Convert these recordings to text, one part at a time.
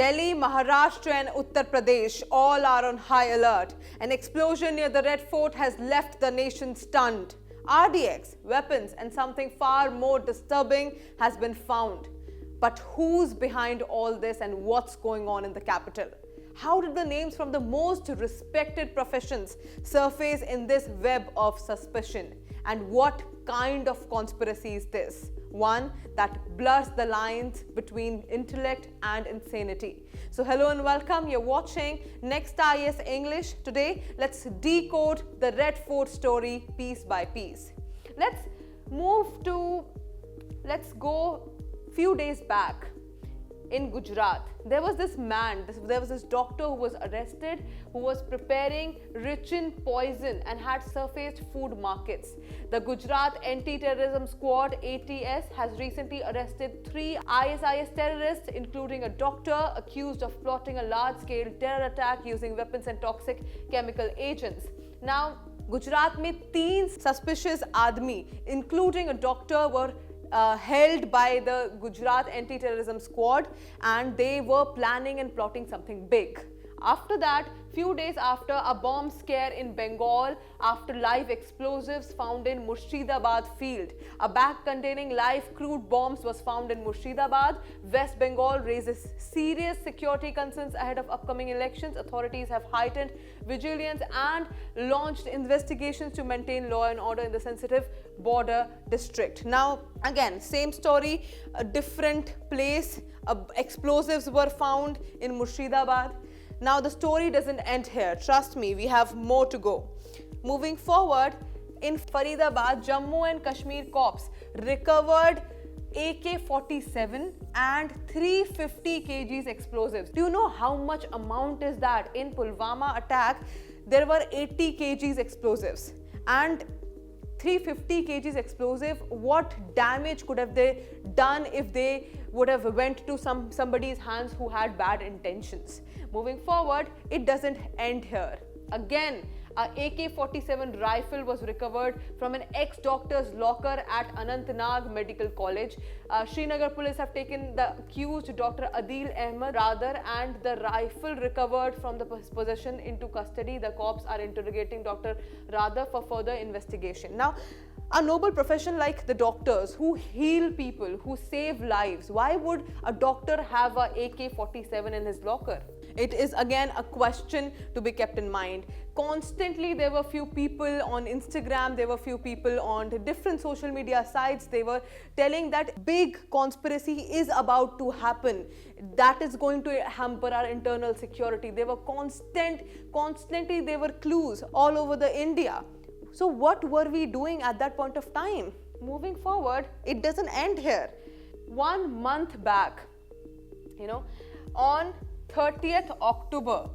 Delhi, Maharashtra and Uttar Pradesh all are on high alert. An explosion near the Red Fort has left the nation stunned. RDX, weapons and something far more disturbing has been found. But who's behind all this and what's going on in the capital? How did the names from the most respected professions surface in this web of suspicion? And what kind of conspiracy is this? One that blurs the lines between intellect and insanity. So hello and welcome. You're watching Next IAS English. Today, let's decode the Red Fort story piece by piece. Let's go few days back. In Gujarat, there was this man, there was this doctor who was arrested, who was preparing rich in poison and had surfaced food markets. The Gujarat Anti-Terrorism Squad, ATS, has recently arrested 3 ISIS terrorists, including a doctor accused of plotting a large-scale terror attack using weapons and toxic chemical agents. Now, Gujarat mein 3 suspicious aadmi, including a doctor, were held by the Gujarat Anti-Terrorism Squad, and they were planning and plotting something big. After that, few days after, a bomb scare in Bengal after live explosives found in Murshidabad field. A bag containing live crude bombs was found in Murshidabad. West Bengal raises serious security concerns ahead of upcoming elections. Authorities have heightened vigilance and launched investigations to maintain law and order in the sensitive border district. Now, again, same story, a different place. Explosives were found in Murshidabad. Now, the story doesn't end here. Trust me, we have more to go. Moving forward, in Faridabad, Jammu and Kashmir cops recovered AK-47 and 350 kgs explosives. Do you know how much amount is that? In Pulwama attack, there were 80 kgs explosives and 350 kgs explosive. What damage could have they done if they would have went to somebody's hands who had bad intentions? Moving forward, it doesn't end here. Again, a AK-47 rifle was recovered from an ex-doctor's locker at Anantnag Medical College. Srinagar police have taken the accused Dr. Adil Ahmed Radar and the rifle recovered from the possession into custody. The cops are interrogating Dr. Radar for further investigation. Now, a noble profession like the doctors who heal people, who save lives, why would a doctor have a AK-47 in his locker? It is again a question to be kept in mind. Constantly there were few people on Instagram, there were few people on different social media sites, they were telling that big conspiracy is about to happen. That is going to hamper our internal security. There were constantly there were clues all over the India. So what were we doing at that point of time? Moving forward, it doesn't end here. 1 month back, on 30th October,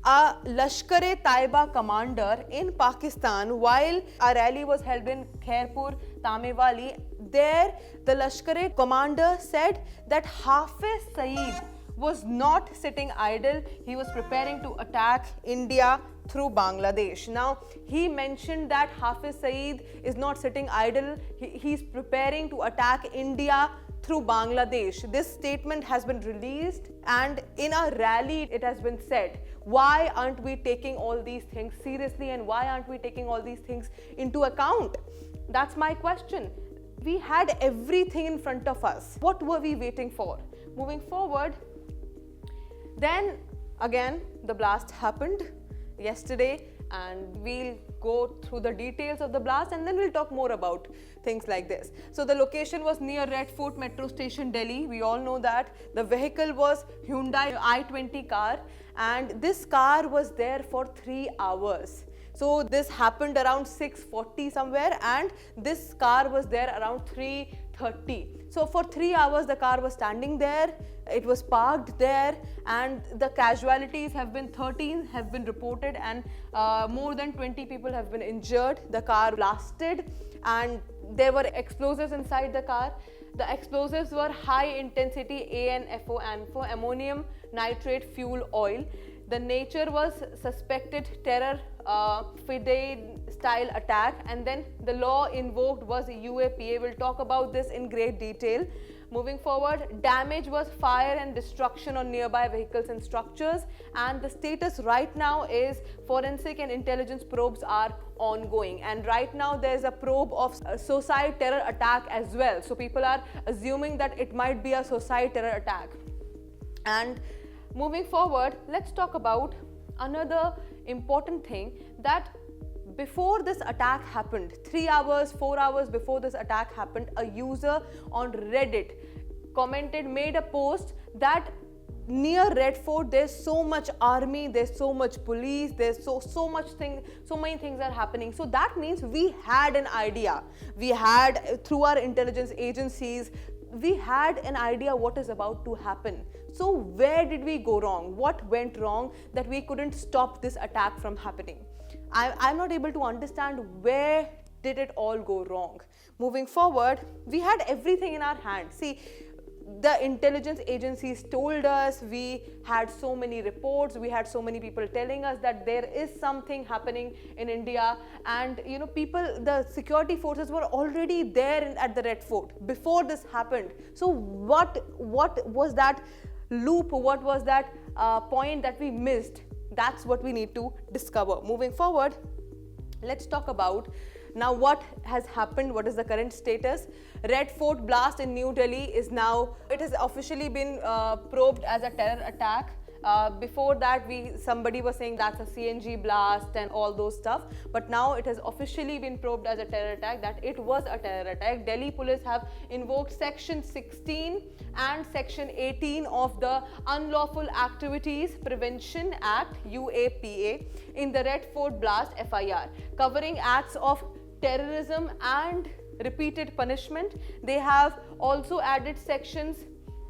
a Lashkar-e-Taiba commander in Pakistan, while a rally was held in Khairpur, Tamewali, there the Lashkar-e commander said that Hafiz Saeed was not sitting idle. He was preparing to attack India through Bangladesh. Now, he mentioned that Hafiz Saeed is not sitting idle. He's preparing to attack India through Bangladesh. This statement has been released, and in a rally it has been said, why aren't we taking all these things seriously and why aren't we taking all these things into account? That's my question. We had everything in front of us. What were we waiting for? Moving forward, then again the blast happened yesterday, and we'll go through the details of the blast and then we'll talk more about things like this. So the location was near Red Fort Metro Station, Delhi. We all know that. The vehicle was Hyundai i20 car, and this car was there for 3 hours. So this happened around 6:40 somewhere, and this car was there around 3:30. So for 3 hours the car was standing there, it was parked there, and the casualties have been 13 have been reported, and more than 20 people have been injured. The car blasted and there were explosives inside the car. The explosives were high intensity ANFO, ammonium nitrate fuel oil. The nature was suspected terror Fidei style attack, and then the law invoked was UAPA. We'll talk about this in great detail. Moving forward, damage was fire and destruction on nearby vehicles and structures, and the status right now is forensic and intelligence probes are ongoing, and right now there's a probe of suicide terror attack as well. So people are assuming that it might be a suicide terror attack. And moving forward, let's talk about another important thing, that before this attack happened, 3 hours, 4 hours before this attack happened, a user on Reddit commented, made a post that near Red Fort there's so much army, there's so much police, there's so many things are happening. So that means we had an idea, we had, through our intelligence agencies, we had an idea what is about to happen. So where did we go wrong? What went wrong that we couldn't stop this attack from happening? I'm not able to understand where did it all go wrong. Moving forward, we had everything in our hands. See, the intelligence agencies told us, we had so many reports, we had so many people telling us that there is something happening in India, and you know, the security forces were already there at the Red Fort before this happened. So what was that loop, what was that point that we missed? That's what we need to discover. Moving forward, let's talk about now what has happened, what is the current status. Red Fort blast in New Delhi is now, it has officially been probed as a terror attack. Before that, somebody was saying that's a CNG blast and all those stuff, but now it has officially been probed as a terror attack, that it was a terror attack. Delhi police have invoked section 16 and section 18 of the Unlawful Activities Prevention Act, UAPA, in the Red Fort blast FIR, covering acts of terrorism and repeated punishment. They have also added sections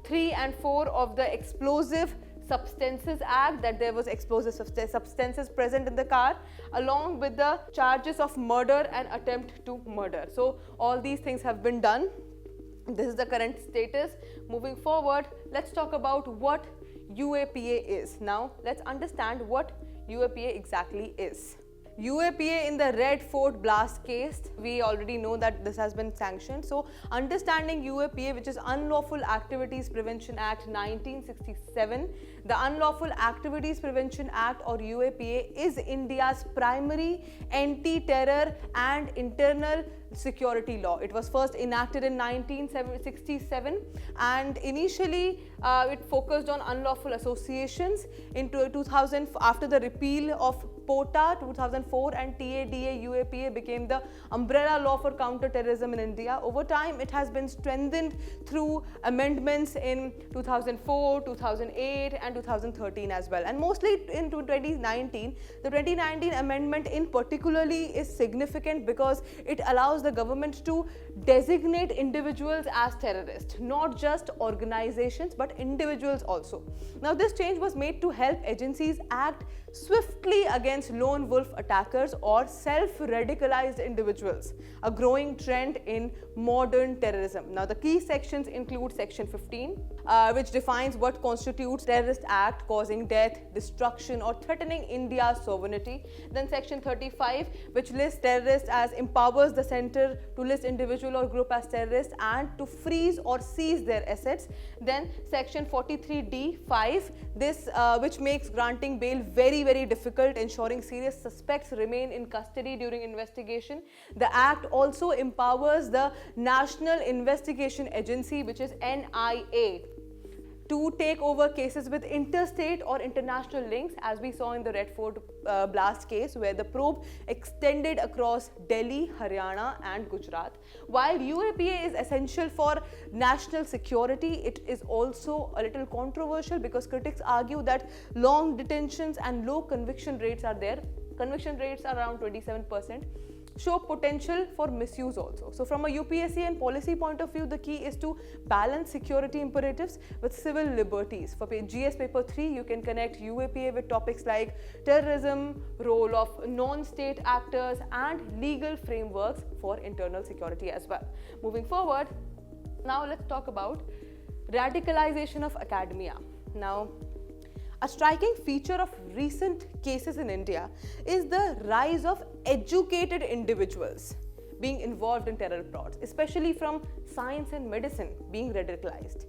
3 and 4 of the Explosive Substances Act, that there was explosive substances present in the car, along with the charges of murder and attempt to murder. So all these things have been done. This is the current status. Moving forward, let's talk about what UAPA is. Now let's understand what UAPA exactly is. UAPA in the Red Fort blast case, we already know that this has been sanctioned. So understanding UAPA, which is Unlawful Activities Prevention Act 1967, the Unlawful Activities Prevention Act, or UAPA, is India's primary anti-terror and internal security law. It was first enacted in 1967, and initially it focused on unlawful associations. In 2000, after the repeal of POTA 2004 and TADA, UAPA became the umbrella law for counter-terrorism in India. Over time, it has been strengthened through amendments in 2004, 2008 and 2013 as well, and mostly in 2019. The 2019 amendment in particularly is significant because it allows the government to designate individuals as terrorists, not just organizations but individuals also. Now this change was made to help agencies act swiftly against lone wolf attackers or self-radicalized individuals, a growing trend in modern terrorism. Now the key sections include section 15, which defines what constitutes terrorist act causing death, destruction or threatening India's sovereignty. Then section 35, which lists terrorists as, empowers the center to list individual or group as terrorists and to freeze or seize their assets. Then section 43D5, this which makes granting bail very difficult, ensuring serious suspects remain in custody during investigation. The act also empowers the National Investigation Agency, which is NIA, to take over cases with interstate or international links, as we saw in the Red Fort blast case, where the probe extended across Delhi, Haryana and Gujarat. While UAPA is essential for national security, it is also a little controversial because critics argue that long detentions and low conviction rates are there. Conviction rates are around 27%. Show potential for misuse also. So from a UPSC and policy point of view, the key is to balance security imperatives with civil liberties. For GS paper 3, you can connect UAPA with topics like terrorism, role of non-state actors and legal frameworks for internal security as well. Moving forward, now let's talk about radicalization of academia. Now, A striking feature of recent cases in India is the rise of educated individuals being involved in terror plots, especially from science and medicine being radicalized.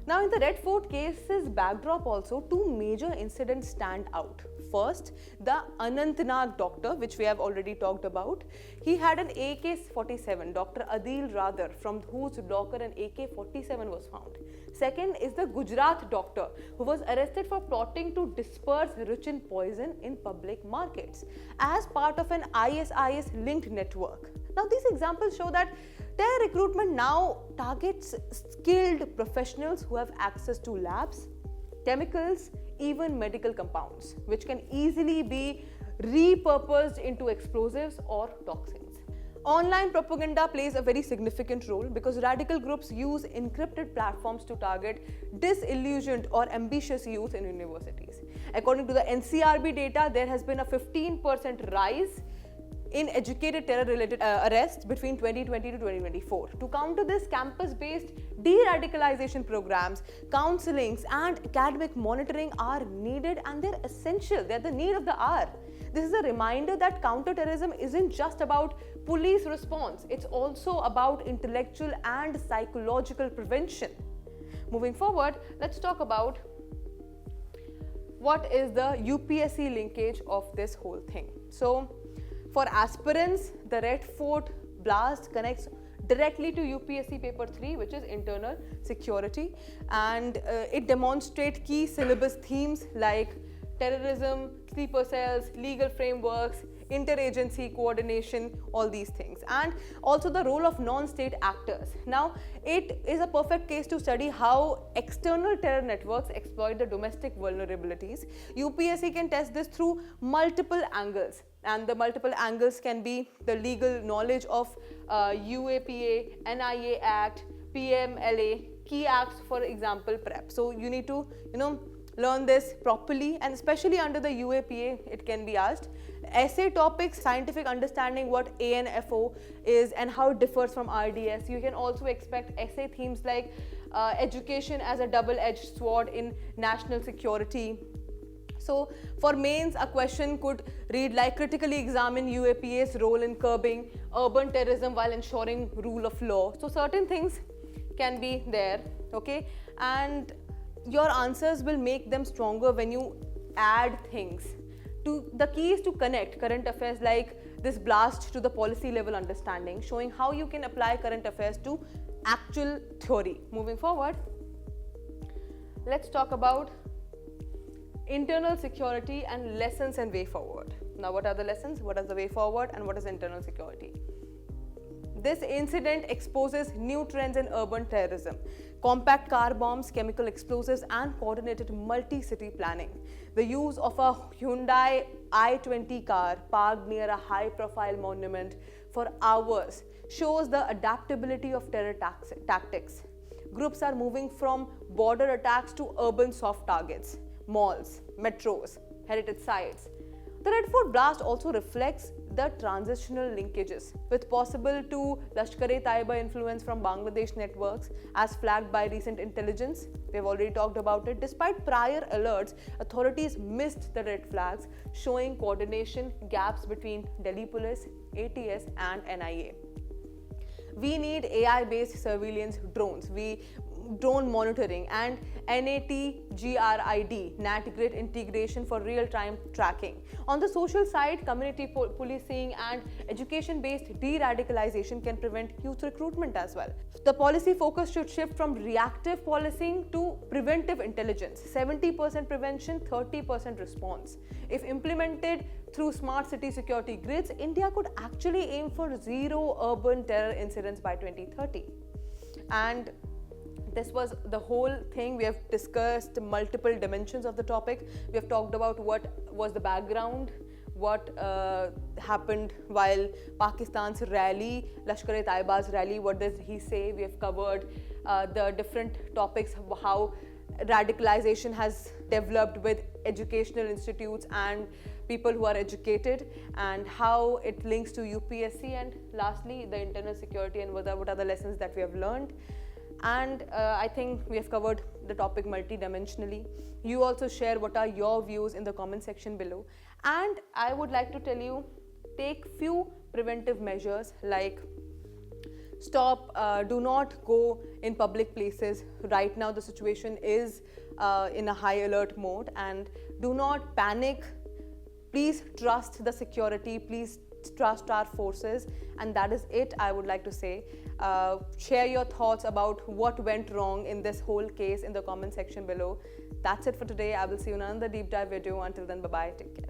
Now, in the Red Fort case's backdrop also, two major incidents stand out. First, the Anantnag doctor, which we have already talked about. He had an AK-47, Dr. Adil Radar, from whose locker an AK-47 was found. Second is the Gujarat doctor, who was arrested for plotting to disperse ricin poison in public markets as part of an ISIS linked network. Now, these examples show that terror recruitment now targets skilled professionals who have access to labs, chemicals, even medical compounds, which can easily be repurposed into explosives or toxins. Online propaganda plays a very significant role because radical groups use encrypted platforms to target disillusioned or ambitious youth in universities. According to the NCRB data, there has been a 15% rise in educated terror-related arrests between 2020 to 2024. To counter this, campus-based de-radicalization programs, counselings and academic monitoring are needed, and they're essential. They're the need of the hour. This is a reminder that counter-terrorism isn't just about police response. It's also about intellectual and psychological prevention. Moving forward, let's talk about what is the UPSC linkage of this whole thing. So, for aspirants, the Red Fort blast connects directly to UPSC paper 3, which is internal security, and it demonstrates key syllabus themes like terrorism, sleeper cells, legal frameworks, interagency coordination, all these things, and also the role of non-state actors. Now, it is a perfect case to study how external terror networks exploit the domestic vulnerabilities. UPSC can test this through multiple angles, and the multiple angles can be the legal knowledge of UAPA, NIA Act, PMLA, key acts, for example, PrEP. So you need to, learn this properly, and especially under the UAPA, it can be asked. Essay topics, scientific understanding what ANFO is and how it differs from RDS. You can also expect essay themes like education as a double-edged sword in national security. So for mains, a question could read like critically examine UAPA's role in curbing urban terrorism while ensuring rule of law. So certain things can be there, okay? And your answers will make them stronger when you add things. The key is to connect current affairs like this blast to the policy level understanding, showing how you can apply current affairs to actual theory. Moving forward, let's talk about internal security and lessons and way forward. Now, what are the lessons, what is the way forward, and what is internal security? This incident exposes new trends in urban terrorism: compact car bombs, chemical explosives, and coordinated multi-city planning. The use of a Hyundai i20 car parked near a high-profile monument for hours shows the adaptability of terror tactics. Groups are moving from border attacks to urban soft targets, malls, metros, heritage sites. The Red Fort blast also reflects the transitional linkages with possible to Lashkar-e-Taiba influence from Bangladesh networks as flagged by recent intelligence. We have already talked about it. Despite prior alerts, authorities missed the red flags, showing coordination gaps between Delhi Police, ATS and NIA. We need AI-based surveillance drones, drone monitoring, and NATGRID, NAT grid integration for real-time tracking. On the social side, community policing and education-based de-radicalization can prevent youth recruitment as well. The policy focus should shift from reactive policing to preventive intelligence, 70% prevention, 30% response. If implemented through smart city security grids, India could actually aim for zero urban terror incidents by 2030. And this was the whole thing. We have discussed multiple dimensions of the topic. We have talked about what was the background, what happened while Pakistan's rally, Lashkar-e-Taiba's rally, what does he say? We have covered the different topics, how radicalization has developed with educational institutes and people who are educated, and how it links to UPSC, and lastly, the internal security and what are the lessons that we have learned. And I think we have covered the topic multidimensionally. You also share what are your views in the comment section below. And I would like to tell you, take few preventive measures like stop, do not go in public places. Right now the situation is in a high alert mode, and do not panic. Please trust the security, please trust our forces, and that is it I would like to say. Share your thoughts about what went wrong in this whole case in the comment section below. That's it for today. I will see you in another deep dive video. Until then, bye bye, take care.